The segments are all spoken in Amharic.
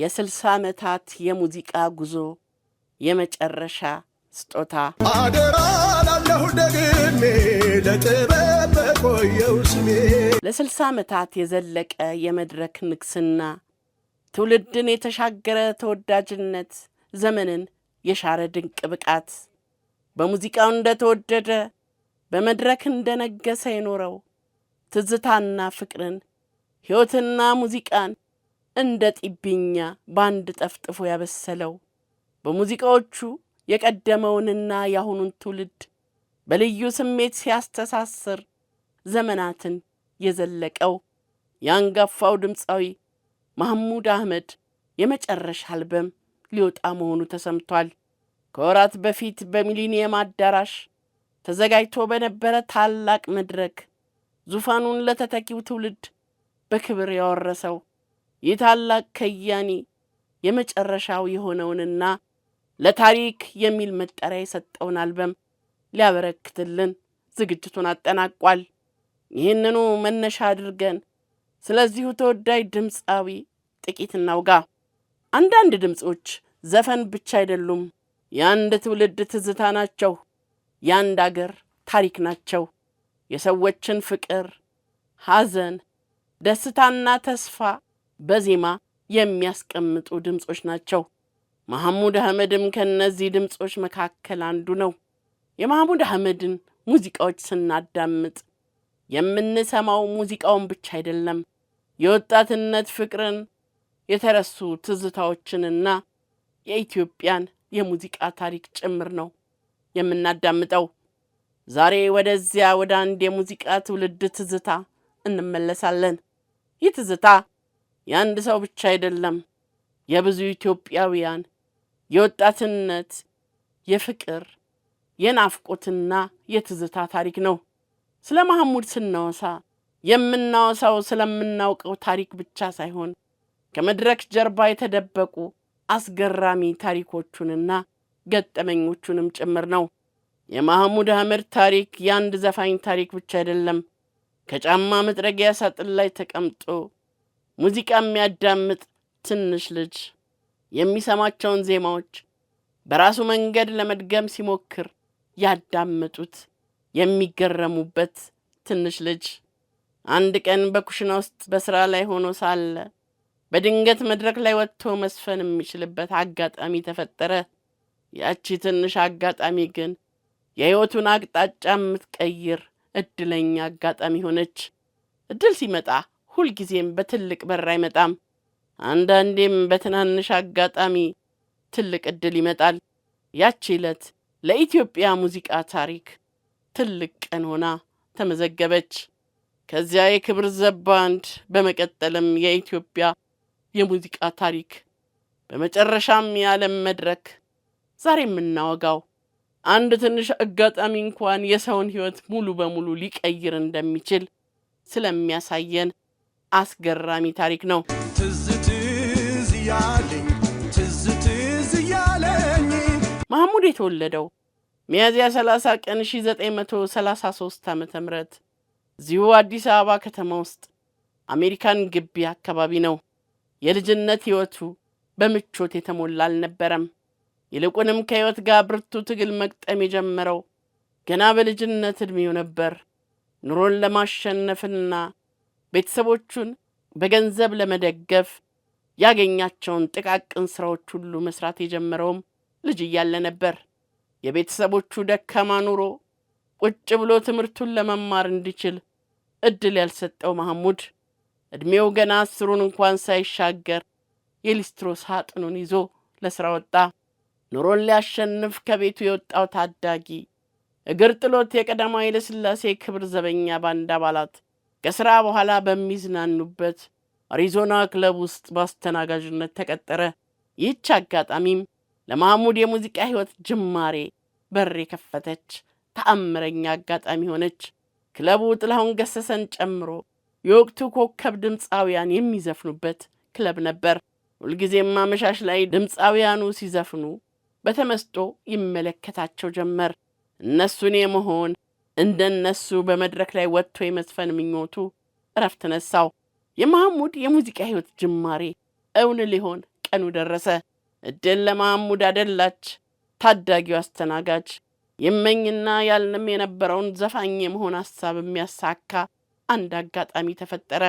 የ60 ዓመታት የሙዚቃ ጉዞ የመጨረሻ ስጦታ አደራ ላለሁ ደግሜ ለጥበብ በቆየው ስሜ ለ60 ዓመታት የዘለቀ የመድረክ ንግስና ትውልድን የተሻገረ ተወዳጅነት ዘመንን የሻረ ድንቅ ብቃት በሙዚቃው እንደተወደደ በመድረክ እንደነገሰ የኖረው ትዝታና ፍቅርን ሕይወትና ሙዚቃን እንደ ጢብኛ ባንድ ጠፍጥፎ ያበሰለው በሙዚቃዎቹ የቀደመውንና ያሁኑን ትውልድ በልዩ ስሜት ሲያስተሳስር ዘመናትን የዘለቀው ያንጋፋው ድምፃዊ መሐሙድ አህመድ የመጨረሻ አልበም ሊወጣ መሆኑ ተሰምቷል። ከወራት በፊት በሚሊኒየም አዳራሽ ተዘጋጅቶ በነበረ ታላቅ መድረክ ዙፋኑን ለተተኪው ትውልድ በክብር ያወረሰው ይህ ታላቅ ከያኒ የመጨረሻው የሆነውንና ለታሪክ የሚል መጠሪያ የሰጠውን አልበም ሊያበረክትልን ዝግጅቱን አጠናቋል። ይህንኑ መነሻ አድርገን ስለዚሁ ተወዳጅ ድምፃዊ ጥቂት እናውጋ። አንዳንድ ድምጾች ዘፈን ብቻ አይደሉም፣ የአንድ ትውልድ ትዝታ ናቸው። የአንድ አገር ታሪክ ናቸው። የሰዎችን ፍቅር፣ ሐዘን፣ ደስታና ተስፋ በዜማ የሚያስቀምጡ ድምጾች ናቸው። መሐሙድ አህመድም ከነዚህ ድምጾች መካከል አንዱ ነው። የመሐሙድ አህመድን ሙዚቃዎች ስናዳምጥ የምንሰማው ሙዚቃውን ብቻ አይደለም፣ የወጣትነት ፍቅርን፣ የተረሱ ትዝታዎችንና የኢትዮጵያን የሙዚቃ ታሪክ ጭምር ነው የምናዳምጠው። ዛሬ ወደዚያ ወደ አንድ የሙዚቃ ትውልድ ትዝታ እንመለሳለን። ይህ ትዝታ የአንድ ሰው ብቻ አይደለም፣ የብዙ ኢትዮጵያውያን የወጣትነት፣ የፍቅር፣ የናፍቆትና የትዝታ ታሪክ ነው። ስለ መሐሙድ ስናወሳ የምናወሳው ስለምናውቀው ታሪክ ብቻ ሳይሆን ከመድረክ ጀርባ የተደበቁ አስገራሚ ታሪኮቹንና ገጠመኞቹንም ጭምር ነው። የመሐሙድ አህመድ ታሪክ የአንድ ዘፋኝ ታሪክ ብቻ አይደለም። ከጫማ መጥረጊያ ሳጥን ላይ ተቀምጦ ሙዚቃ የሚያዳምጥ ትንሽ ልጅ የሚሰማቸውን ዜማዎች በራሱ መንገድ ለመድገም ሲሞክር ያዳመጡት የሚገረሙበት ትንሽ ልጅ አንድ ቀን በኩሽና ውስጥ በሥራ ላይ ሆኖ ሳለ በድንገት መድረክ ላይ ወጥቶ መስፈን የሚችልበት አጋጣሚ ተፈጠረ። ያቺ ትንሽ አጋጣሚ ግን የሕይወቱን አቅጣጫ የምትቀይር ዕድለኛ አጋጣሚ ሆነች። ዕድል ሲመጣ ሁልጊዜም በትልቅ በር አይመጣም። አንዳንዴም በትናንሽ አጋጣሚ ትልቅ ዕድል ይመጣል። ያቺ ዕለት ለኢትዮጵያ ሙዚቃ ታሪክ ትልቅ ቀን ሆና ተመዘገበች። ከዚያ የክብር ዘብ ባንድ በመቀጠልም የኢትዮጵያ የሙዚቃ ታሪክ በመጨረሻም የዓለም መድረክ ዛሬ የምናወጋው አንድ ትንሽ አጋጣሚ እንኳን የሰውን ሕይወት ሙሉ በሙሉ ሊቀይር እንደሚችል ስለሚያሳየን አስገራሚ ታሪክ ነው። ትዝ ትዝ ያለኝ መሐሙድ የተወለደው ሚያዝያ 30 ቀን 1933 ዓ.ም እዚሁ አዲስ አበባ ከተማ ውስጥ አሜሪካን ግቢ አካባቢ ነው። የልጅነት ሕይወቱ በምቾት የተሞላ አልነበረም። ይልቁንም ከሕይወት ጋር ብርቱ ትግል መቅጠም የጀመረው ገና በልጅነት ዕድሜው ነበር። ኑሮን ለማሸነፍና ቤተሰቦቹን በገንዘብ ለመደገፍ ያገኛቸውን ጥቃቅን ሥራዎች ሁሉ መስራት የጀመረውም ልጅ እያለ ነበር። የቤተሰቦቹ ደካማ ኑሮ ቁጭ ብሎ ትምህርቱን ለመማር እንዲችል ዕድል ያልሰጠው መሐሙድ ዕድሜው ገና 10ን እንኳን ሳይሻገር የሊስትሮ ሳጥኑን ይዞ ለሥራ ወጣ። ኑሮን ሊያሸንፍ ከቤቱ የወጣው ታዳጊ እግር ጥሎት የቀዳማዊ ኃይለ ሥላሴ ክብር ዘበኛ ባንድ አባላት ከሥራ በኋላ በሚዝናኑበት አሪዞና ክለብ ውስጥ በአስተናጋጅነት ተቀጠረ። ይህች አጋጣሚም ለመሐሙድ የሙዚቃ ሕይወት ጅማሬ በር የከፈተች ተአምረኛ አጋጣሚ ሆነች። ክለቡ ጥላሁን ገሰሰን ጨምሮ የወቅቱ ኮከብ ድምፃውያን የሚዘፍኑበት ክለብ ነበር። ሁልጊዜም አመሻሽ ላይ ድምፃውያኑ ሲዘፍኑ በተመስጦ ይመለከታቸው ጀመር። እነሱን የመሆን እንደነሱ በመድረክ ላይ ወጥቶ የመስፈን ምኞቱ እረፍት ነሳው። የመሐሙድ የሙዚቃ ሕይወት ጅማሬ እውን ሊሆን ቀኑ ደረሰ። እድል ለመሐሙድ አደላች። ታዳጊው አስተናጋጅ የመኝና ያልንም የነበረውን ዘፋኝ የመሆን ሐሳብ የሚያሳካ አንድ አጋጣሚ ተፈጠረ።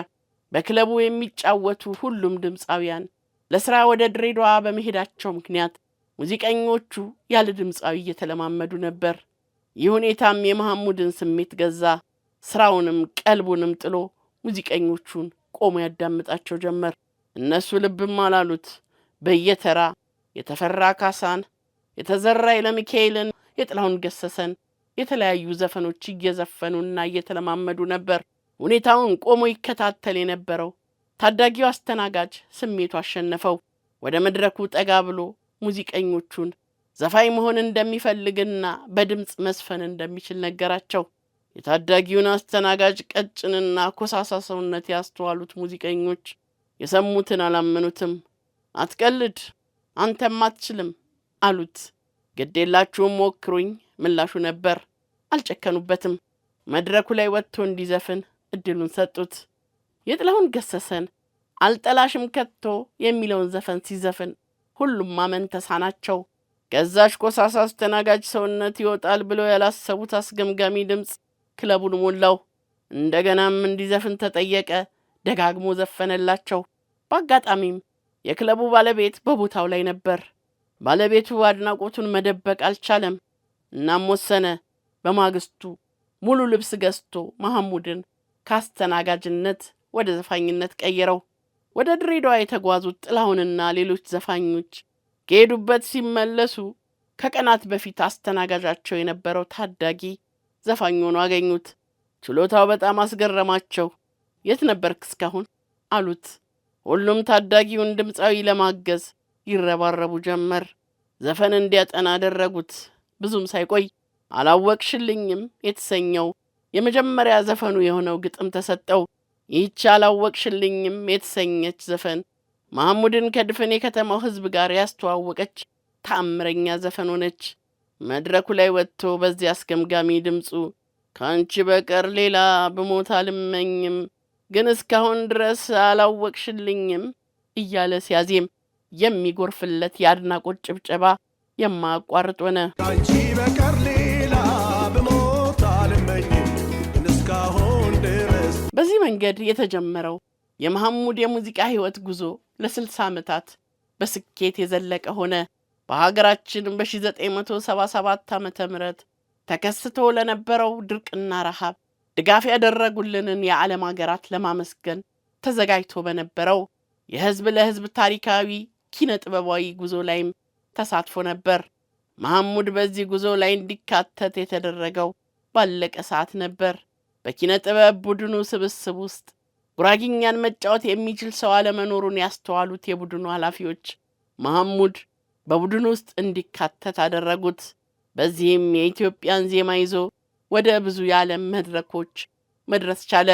በክለቡ የሚጫወቱ ሁሉም ድምፃውያን ለሥራ ወደ ድሬዳዋ በመሄዳቸው ምክንያት ሙዚቀኞቹ ያለ ድምፃዊ እየተለማመዱ ነበር። ይህ ሁኔታም የመሐሙድን ስሜት ገዛ። ሥራውንም ቀልቡንም ጥሎ ሙዚቀኞቹን ቆሞ ያዳምጣቸው ጀመር። እነሱ ልብም አላሉት። በየተራ የተፈራ ካሳን፣ የተዘራ ለሚካኤልን፣ የጥላሁን ገሰሰን የተለያዩ ዘፈኖች እየዘፈኑና እየተለማመዱ ነበር። ሁኔታውን ቆሞ ይከታተል የነበረው ታዳጊው አስተናጋጅ ስሜቱ አሸነፈው። ወደ መድረኩ ጠጋ ብሎ ሙዚቀኞቹን ዘፋኝ መሆን እንደሚፈልግና በድምፅ መስፈን እንደሚችል ነገራቸው። የታዳጊውን አስተናጋጅ ቀጭንና ኮሳሳ ሰውነት ያስተዋሉት ሙዚቀኞች የሰሙትን አላመኑትም። አትቀልድ፣ አንተም አትችልም አሉት። ግዴላችሁም ሞክሩኝ ምላሹ ነበር። አልጨከኑበትም። መድረኩ ላይ ወጥቶ እንዲዘፍን እድሉን ሰጡት። የጥላሁን ገሰሰን አልጠላሽም ከቶ የሚለውን ዘፈን ሲዘፍን ሁሉም ማመን ተሳናቸው። ከዛሽ ኮሳሳ አስተናጋጅ ሰውነት ይወጣል ብለው ያላሰቡት አስገምጋሚ ድምፅ ክለቡን ሞላው። እንደገናም እንዲዘፍን ተጠየቀ። ደጋግሞ ዘፈነላቸው። በአጋጣሚም የክለቡ ባለቤት በቦታው ላይ ነበር። ባለቤቱ አድናቆቱን መደበቅ አልቻለም። እናም ወሰነ። በማግስቱ ሙሉ ልብስ ገዝቶ መሐሙድን ከአስተናጋጅነት ወደ ዘፋኝነት ቀየረው። ወደ ድሬዳዋ የተጓዙት ጥላሁንና ሌሎች ዘፋኞች ከሄዱበት ሲመለሱ ከቀናት በፊት አስተናጋጃቸው የነበረው ታዳጊ ዘፋኝ ሆኖ አገኙት። ችሎታው በጣም አስገረማቸው። የት ነበርክ እስካሁን አሉት። ሁሉም ታዳጊውን ድምፃዊ ለማገዝ ይረባረቡ ጀመር። ዘፈን እንዲያጠና አደረጉት። ብዙም ሳይቆይ አላወቅሽልኝም የተሰኘው የመጀመሪያ ዘፈኑ የሆነው ግጥም ተሰጠው። ይህች አላወቅሽልኝም የተሰኘች ዘፈን መሐሙድን ከድፍን የከተማው ሕዝብ ጋር ያስተዋወቀች ተአምረኛ ዘፈን ሆነች። መድረኩ ላይ ወጥቶ በዚያ አስገምጋሚ ድምፁ ከአንቺ በቀር ሌላ ብሞት አልመኝም፣ ግን እስካሁን ድረስ አላወቅሽልኝም እያለ ሲያዜም የሚጎርፍለት የአድናቆት ጭብጨባ የማያቋርጥ ሆነ። ከአንቺ በቀር ሌላ ብሞት አልመኝም፣ ግን እስካሁን ድረስ። በዚህ መንገድ የተጀመረው የመሐሙድ የሙዚቃ ሕይወት ጉዞ ለ60 ዓመታት በስኬት የዘለቀ ሆነ። በሀገራችን በ1977 ዓ.ም ተከስቶ ለነበረው ድርቅና ረሃብ ድጋፍ ያደረጉልንን የዓለም አገራት ለማመስገን ተዘጋጅቶ በነበረው የሕዝብ ለሕዝብ ታሪካዊ ኪነ ጥበባዊ ጉዞ ላይም ተሳትፎ ነበር። መሐሙድ በዚህ ጉዞ ላይ እንዲካተት የተደረገው ባለቀ ሰዓት ነበር። በኪነ ጥበብ ቡድኑ ስብስብ ውስጥ ጉራጊኛን መጫወት የሚችል ሰው አለመኖሩን ያስተዋሉት የቡድኑ ኃላፊዎች መሐሙድ በቡድኑ ውስጥ እንዲካተት አደረጉት። በዚህም የኢትዮጵያን ዜማ ይዞ ወደ ብዙ የዓለም መድረኮች መድረስ ቻለ።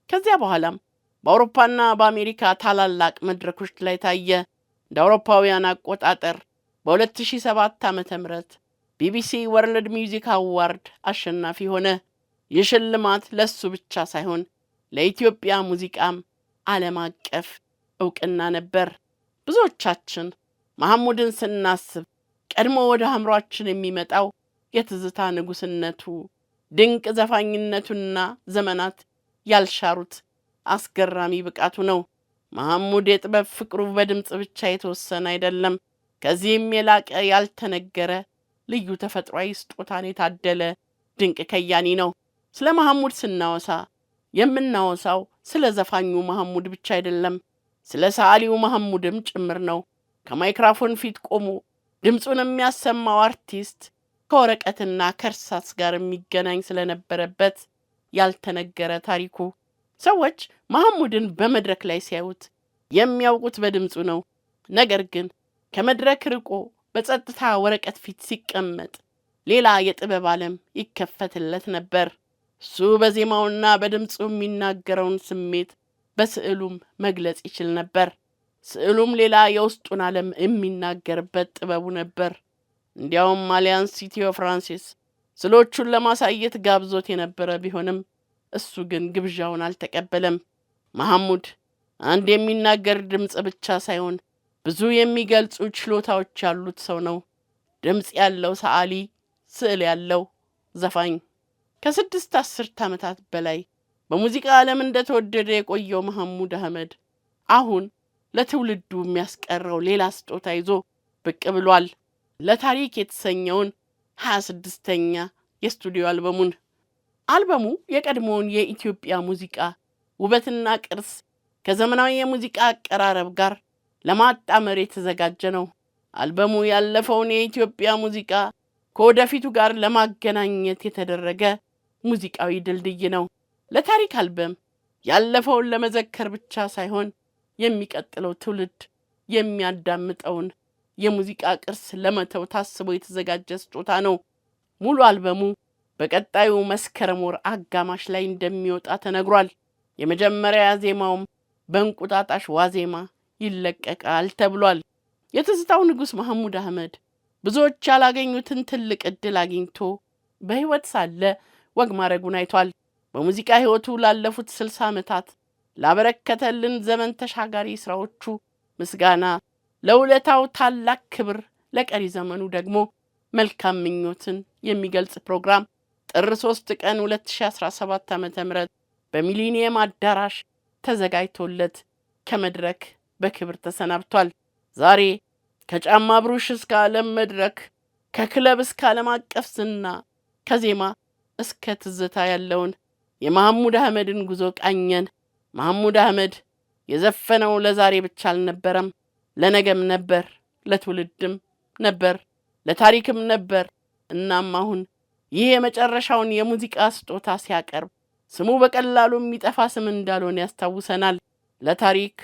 ከዚያ በኋላም በአውሮፓና በአሜሪካ ታላላቅ መድረኮች ላይ ታየ። እንደ አውሮፓውያን አቆጣጠር በ2007 ዓ.ም ቢቢሲ ወርልድ ሚውዚክ አዋርድ አሸናፊ ሆነ። ይህ ሽልማት ለሱ ብቻ ሳይሆን ለኢትዮጵያ ሙዚቃም ዓለም አቀፍ ዕውቅና ነበር። ብዙዎቻችን መሐሙድን ስናስብ ቀድሞ ወደ አእምሯችን የሚመጣው የትዝታ ንጉሥነቱ፣ ድንቅ ዘፋኝነቱና ዘመናት ያልሻሩት አስገራሚ ብቃቱ ነው። መሐሙድ የጥበብ ፍቅሩ በድምፅ ብቻ የተወሰነ አይደለም። ከዚህም የላቀ ያልተነገረ ልዩ ተፈጥሯዊ ስጦታን የታደለ ድንቅ ከያኒ ነው። ስለ መሐሙድ ስናወሳ የምናወሳው ስለ ዘፋኙ መሐሙድ ብቻ አይደለም፣ ስለ ሰዓሊው መሐሙድም ጭምር ነው። ከማይክራፎን ፊት ቆሞ ድምፁን የሚያሰማው አርቲስት ከወረቀትና ከእርሳስ ጋር የሚገናኝ ስለነበረበት ያልተነገረ ታሪኩ። ሰዎች መሐሙድን በመድረክ ላይ ሲያዩት የሚያውቁት በድምፁ ነው። ነገር ግን ከመድረክ ርቆ በጸጥታ ወረቀት ፊት ሲቀመጥ ሌላ የጥበብ ዓለም ይከፈትለት ነበር። እሱ በዜማውና በድምፁ የሚናገረውን ስሜት በስዕሉም መግለጽ ይችል ነበር። ስዕሉም ሌላ የውስጡን ዓለም የሚናገርበት ጥበቡ ነበር። እንዲያውም አሊያንስ ኢትዮ ፍራንሲስ ስዕሎቹን ለማሳየት ጋብዞት የነበረ ቢሆንም እሱ ግን ግብዣውን አልተቀበለም። መሐሙድ አንድ የሚናገር ድምፅ ብቻ ሳይሆን ብዙ የሚገልጹ ችሎታዎች ያሉት ሰው ነው። ድምጽ ያለው ሰዓሊ፣ ስዕል ያለው ዘፋኝ። ከ6 አስርት ዓመታት በላይ በሙዚቃ ዓለም እንደተወደደ የቆየው መሐሙድ አህመድ አሁን ለትውልዱ የሚያስቀረው ሌላ ስጦታ ይዞ ብቅ ብሏል። ለታሪክ የተሰኘውን 26ኛ የስቱዲዮ አልበሙ የቀድሞውን የኢትዮጵያ ሙዚቃ ውበትና ቅርስ ከዘመናዊ የሙዚቃ አቀራረብ ጋር ለማጣመር የተዘጋጀ ነው። አልበሙ ያለፈውን የኢትዮጵያ ሙዚቃ ከወደፊቱ ጋር ለማገናኘት የተደረገ ሙዚቃዊ ድልድይ ነው። ለታሪክ አልበም ያለፈውን ለመዘከር ብቻ ሳይሆን የሚቀጥለው ትውልድ የሚያዳምጠውን የሙዚቃ ቅርስ ለመተው ታስቦ የተዘጋጀ ስጦታ ነው። ሙሉ አልበሙ በቀጣዩ መስከረም ወር አጋማሽ ላይ እንደሚወጣ ተነግሯል። የመጀመሪያ ዜማውም በእንቁጣጣሽ ዋዜማ ይለቀቃል ተብሏል። የትዝታው ንጉሥ መሐሙድ አህመድ ብዙዎች ያላገኙትን ትልቅ ዕድል አግኝቶ በሕይወት ሳለ ወግ ማድረጉን አይቷል። በሙዚቃ ሕይወቱ ላለፉት 60 ዓመታት ላበረከተልን ዘመን ተሻጋሪ ሥራዎቹ ምስጋና፣ ለውለታው ታላቅ ክብር፣ ለቀሪ ዘመኑ ደግሞ መልካም ምኞትን የሚገልጽ ፕሮግራም ጥር 3 ቀን 2017 ዓ.ም በሚሊኒየም አዳራሽ ተዘጋጅቶለት ከመድረክ በክብር ተሰናብቷል። ዛሬ ከጫማ ብሩሽ እስከ ዓለም መድረክ፣ ከክለብ እስከ ዓለም አቀፍ ዝና፣ ከዜማ እስከ ትዝታ ያለውን የመሐሙድ አህመድን ጉዞ ቃኘን። መሐሙድ አህመድ የዘፈነው ለዛሬ ብቻ አልነበረም፣ ለነገም ነበር፣ ለትውልድም ነበር፣ ለታሪክም ነበር። እናም አሁን ይህ የመጨረሻውን የሙዚቃ ስጦታ ሲያቀርብ ስሙ በቀላሉ የሚጠፋ ስም እንዳልሆነ ያስታውሰናል። ለታሪክ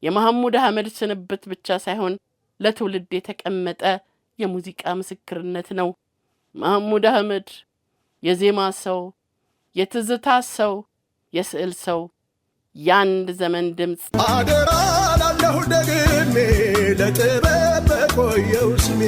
የመሐሙድ አህመድ ስንብት ብቻ ሳይሆን ለትውልድ የተቀመጠ የሙዚቃ ምስክርነት ነው። መሐሙድ አህመድ የዜማ ሰው፣ የትዝታ ሰው፣ የስዕል ሰው፣ የአንድ ዘመን ድምፅ። አደራ ላለሁ ደግሜ ለጥበብ በቆየው ስሜ